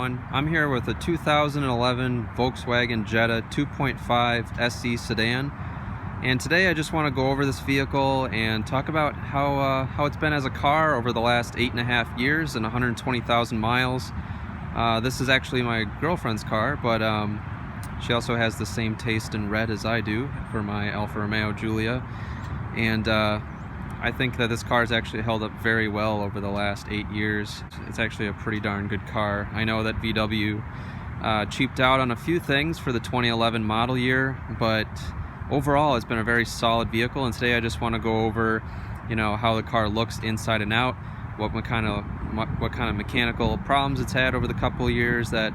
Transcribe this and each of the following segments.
everyone. I'm here with a 2011 Volkswagen Jetta 2.5 SE sedan, and today I just want to go over this vehicle and talk about how it's been as a car over the last 8.5 years and 120,000 miles. This is actually my girlfriend's car, but she also has the same taste in red as I do for my Alfa Romeo Giulia, and I think that this car has actually held up very well over the last 8 years. It's actually a pretty darn good car. I know that VW cheaped out on a few things for the 2011 model year, but overall it's been a very solid vehicle, and today I just want to go over, how the car looks inside and out, what kind of mechanical problems it's had over the couple of years that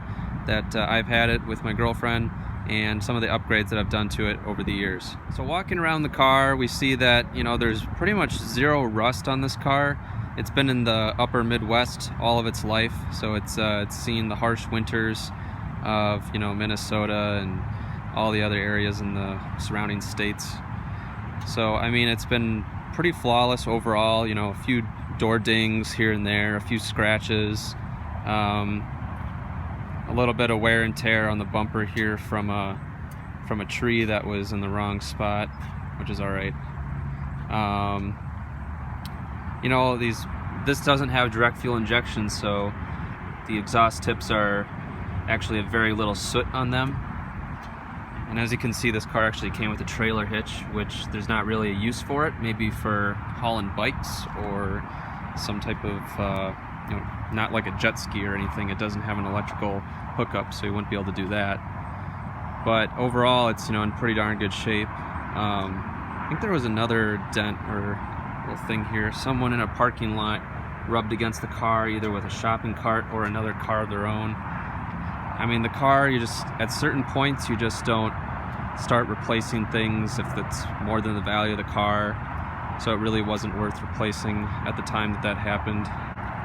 I've had it with my girlfriend, and some of the upgrades that I've done to it over the years. So walking around the car, we see that there's pretty much zero rust on this car. It's been in the upper Midwest all of its life, so it's seen the harsh winters of Minnesota and all the other areas in the surrounding states. So I mean, it's been pretty flawless overall. A few door dings here and there, a few scratches, a little bit of wear and tear on the bumper here from a tree that was in the wrong spot, which is all right. This doesn't have direct fuel injection, so the exhaust tips are actually have very little soot on them. And as you can see, this car actually came with a trailer hitch, which there's not really a use for it, maybe for hauling bikes or some type of not like a jet ski or anything. It doesn't have an electrical hookup, so you wouldn't be able to do that. But overall, it's in pretty darn good shape. I think there was another dent or little thing here. Someone in a parking lot rubbed against the car, either with a shopping cart or another car of their own. I mean, the car, at certain points, you just don't start replacing things if it's more than the value of the car. So it really wasn't worth replacing at the time that happened.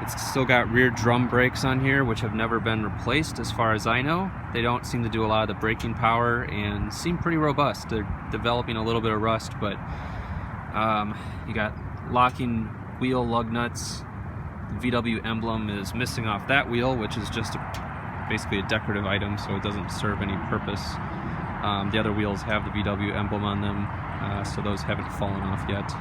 It's still got rear drum brakes on here, which have never been replaced as far as I know. They don't seem to do a lot of the braking power and seem pretty robust. They're developing a little bit of rust, but you got locking wheel lug nuts. The VW emblem is missing off that wheel, which is just basically a decorative item, so it doesn't serve any purpose. The other wheels have the VW emblem on them, so those haven't fallen off yet.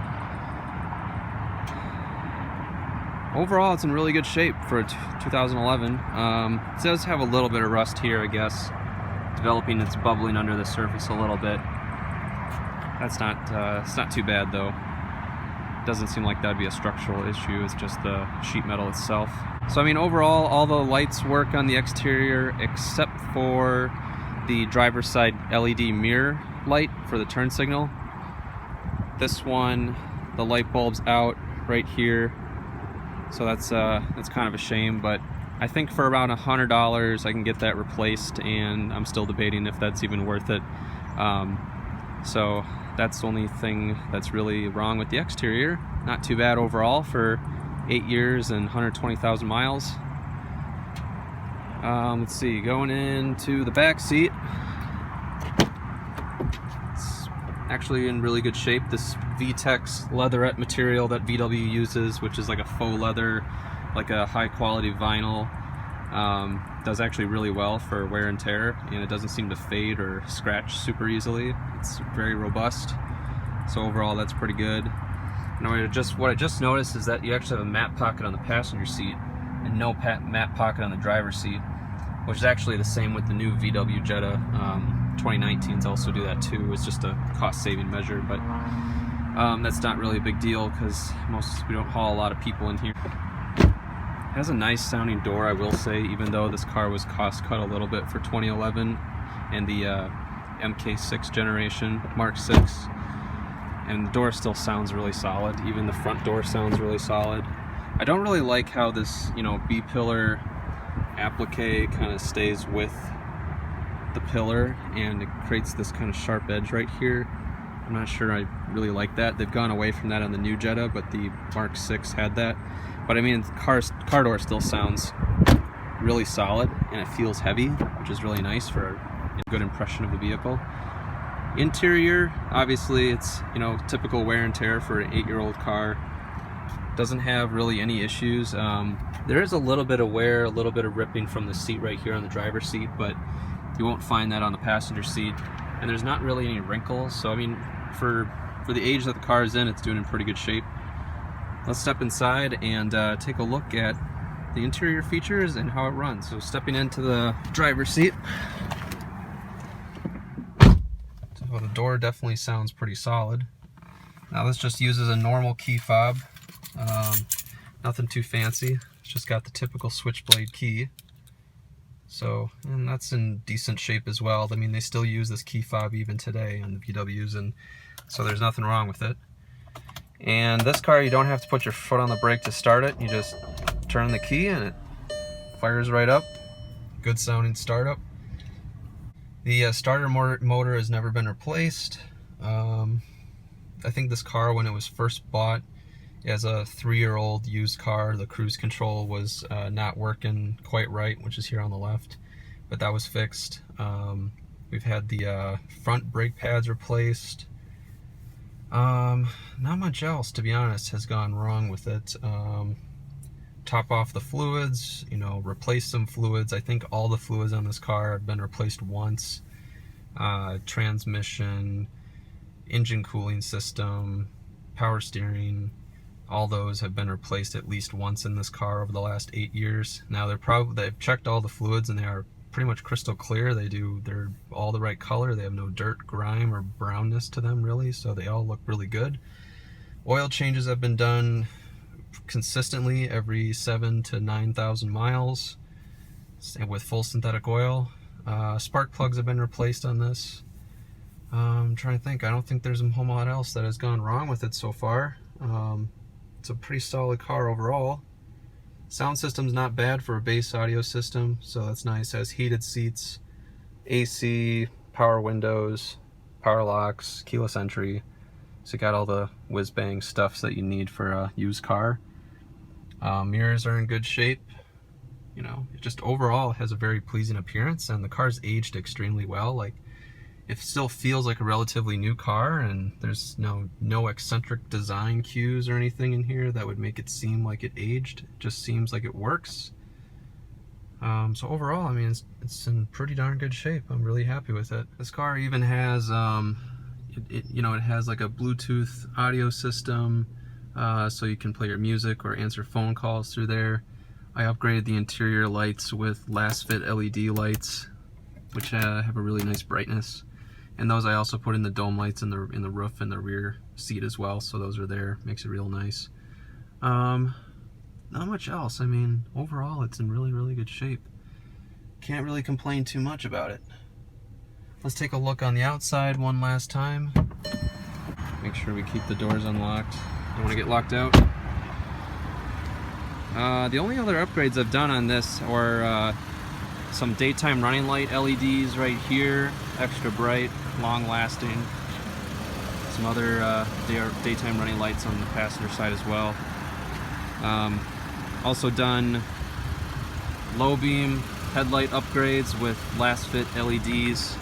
Overall, it's in really good shape for 2011. It does have a little bit of rust here, I guess. Developing, it's bubbling under the surface a little bit. It's not too bad though. It doesn't seem like that'd be a structural issue. It's just the sheet metal itself. So I mean, overall, all the lights work on the exterior except for the driver's side LED mirror light for the turn signal. This one, the light bulb's out right here. So that's kind of a shame, but I think for around $100 I can get that replaced, and I'm still debating if that's even worth it. So that's the only thing that's really wrong with the exterior. Not too bad overall for 8 years and 120,000 miles. Let's see, going into the back seat. Actually in really good shape. This VTEX leatherette material that VW uses, which is like a faux leather, like a high quality vinyl, does actually really well for wear and tear, and it doesn't seem to fade or scratch super easily. It's very robust, so overall that's pretty good. And what I just noticed is that you actually have a mat pocket on the passenger seat and no mat pocket on the driver's seat, which is actually the same with the new VW Jetta. 2019s also do that too. It's just a cost-saving measure, but that's not really a big deal because we don't haul a lot of people in here. It has a nice sounding door, I will say, even though this car was cost cut a little bit for 2011 and the MK6 generation, Mark 6, and the door still sounds really solid. Even the front door sounds really solid. I don't really like how this B-pillar applique kind of stays with the pillar, and it creates this kind of sharp edge right here. I'm not sure I really like that. They've gone away from that on the new Jetta, but the Mark 6 had that. But I mean, the car door still sounds really solid, and it feels heavy, which is really nice for a good impression of the vehicle. Interior, obviously it's typical wear and tear for an 8-year-old car. Doesn't have really any issues. There is a little bit of wear, a little bit of ripping from the seat right here on the driver's seat, but you won't find that on the passenger seat. And there's not really any wrinkles, so I mean, for the age that the car is in, it's doing in pretty good shape. Let's step inside and take a look at the interior features and how it runs. So stepping into the driver's seat. So the door definitely sounds pretty solid. Now this just uses a normal key fob. Nothing too fancy. It's just got the typical switchblade key. So, and that's in decent shape as well. I mean, they still use this key fob even today on the VWs, and so there's nothing wrong with it. And this car, you don't have to put your foot on the brake to start it. You just turn the key and it fires right up. Good sounding startup. The starter motor has never been replaced. I think this car, when it was first bought as a 3-year-old used car, the cruise control was not working quite right, which is here on the left, but that was fixed. We've had the front brake pads replaced. Not much else, to be honest, has gone wrong with it. Top off the fluids, you know, replace some fluids. I think all the fluids on this car have been replaced once. Transmission, engine cooling system, power steering, all those have been replaced at least once in this car over the last 8 years. Now they've checked all the fluids and they are pretty much crystal clear. They're all the right color. They have no dirt, grime, or brownness to them really, so they all look really good. Oil changes have been done consistently every 7,000 to 9,000 miles with full synthetic oil. Spark plugs have been replaced on this. I'm trying to think. I don't think there's a whole lot else that has gone wrong with it so far. It's a pretty solid car overall. Sound system's not bad for a bass audio system, so that's nice. It has heated seats, AC, power windows, power locks, keyless entry. So you got all the whiz-bang stuffs that you need for a used car. Mirrors are in good shape. You know, it just overall has a very pleasing appearance, and the car's aged extremely well. Like, it still feels like a relatively new car, and there's no eccentric design cues or anything in here that would make it seem like it aged. It just seems like it works. So overall, I mean, it's in pretty darn good shape. I'm really happy with it. This car even has, it has like a Bluetooth audio system, so you can play your music or answer phone calls through there. I upgraded the interior lights with last fit LED lights, which have a really nice brightness. And those I also put in the dome lights in the roof and the rear seat as well, so those are there. Makes it real nice. Not much else. I mean, overall, it's in really, really good shape. Can't really complain too much about it. Let's take a look on the outside one last time. Make sure we keep the doors unlocked. Don't want to get locked out. The only other upgrades I've done on this are some daytime running light LEDs right here, extra bright, long lasting. Some other daytime running lights on the passenger side as well. Also done low beam headlight upgrades with last fit LEDs,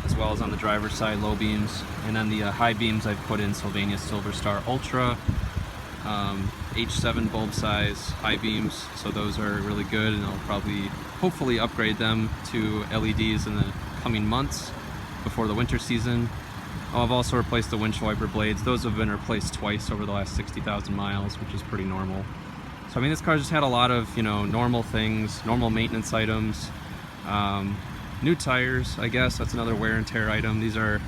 as well as on the driver's side low beams. And then the high beams I've put in Sylvania Silver Star Ultra, H7 bulb size high beams, so those are really good, and I'll probably hopefully upgrade them to LEDs in the coming months before the winter season. I've also replaced the windshield wiper blades. Those have been replaced twice over the last 60,000 miles, which is pretty normal. So I mean, this car just had a lot of, normal things, normal maintenance items. New tires, I guess, that's another wear and tear item. These are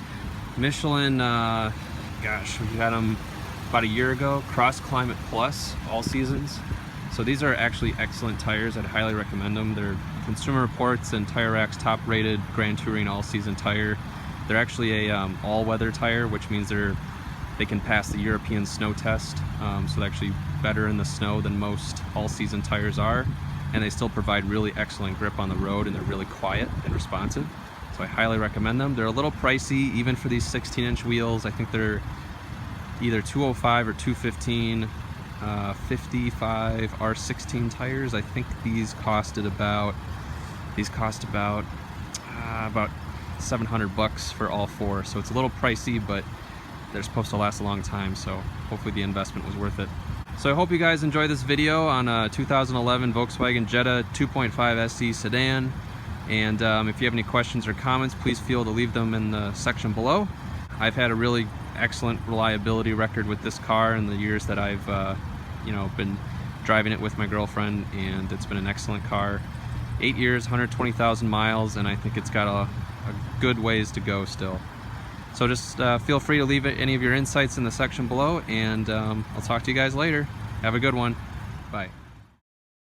Michelin, we had them about a year ago, Cross Climate Plus, all seasons. So these are actually excellent tires. I'd highly recommend them. They're Consumer Reports and Tire Rack's top rated Grand Touring all season tire. They're actually a all-weather tire, which means they can pass the European snow test. So they're actually better in the snow than most all-season tires are, and they still provide really excellent grip on the road, and they're really quiet and responsive. So I highly recommend them. They're a little pricey, even for these 16-inch wheels. I think they're either 205 or 215, 55 R16 tires. I think these cost about $700 for all four, so it's a little pricey, but they're supposed to last a long time, so hopefully the investment was worth it. So I hope you guys enjoy this video on a 2011 Volkswagen Jetta 2.5 SE sedan. And if you have any questions or comments, please feel to leave them in the section below. I've had a really excellent reliability record with this car in the years that I've been driving it with my girlfriend, and it's been an excellent car. 8 years, 120,000 miles, and I think it's got a good ways to go still. So just feel free to leave any of your insights in the section below, and I'll talk to you guys later. Have a good one. Bye.